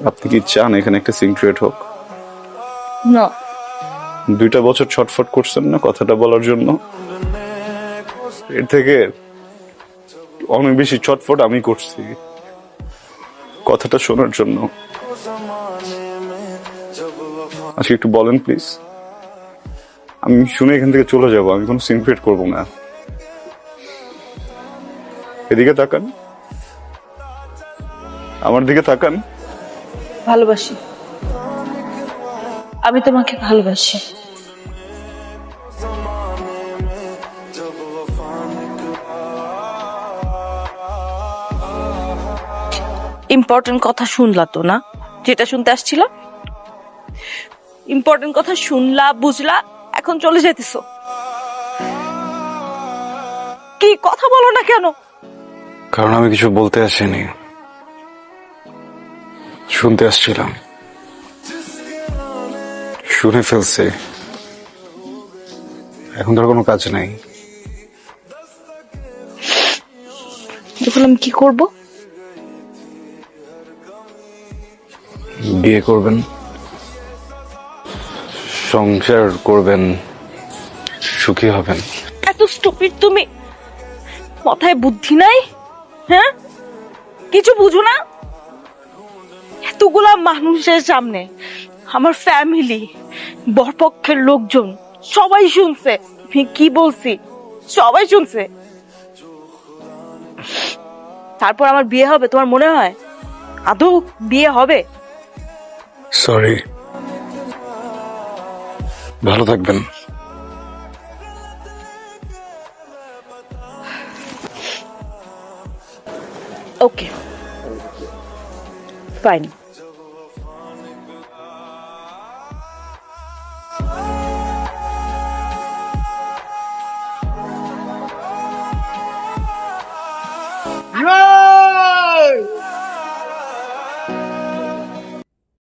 আপনি কি চান এখানে একটা সিন ক্রিয়েট হোক? না 2টা বছর ছটফট করছেন না কথাটা বলার জন্য, এর থেকে অনেক বেশি ছটফট আমি করছি কথাটা শোনার জন্য। আজকে একটু বলেন প্লিজ, আমি শুনে এখান থেকে চলে যাব, আমি কোনো সিন ক্রিয়েট করবো না। এদিকে তাকান, আমার দিকে তাকান। ভালোবাসি, আমি তোমাকে ভালোবাসি। ইম্পর্টেন্ট কথা শুনলা তো না, যেটা শুনতে আসছিল? ইম্পর্টেন্ট কথা শুনলা, বুঝলা, এখন চলে যাইতেছো। কি কথা বলো না কেন? কারণ আমি কিছু বলতে আসিনি, শুনতে আসছিলাম। শুনে ফেলছে, এখন ধর কোনো কাজ নাই। এখন আমি কি করব? বিয়ে করবেন, সংসার করবেন, সুখী হবেন। এত স্টুপিড তুমি? মাথায় বুদ্ধি নাই? হ্যাঁ, কিছু বুঝো না? এতগুলা মানুষের সামনে আমার ফ্যামিলি, বরপক্ষের লোকজন সবাই শুনছে আমি কি বলছি, সবাই শুনছে। তারপর আমার বিয়ে হবে তোমার মনে হয়? আদৌ বিয়ে হবে? সরি, ভালো থাকবেন। ওকে, ফাইন।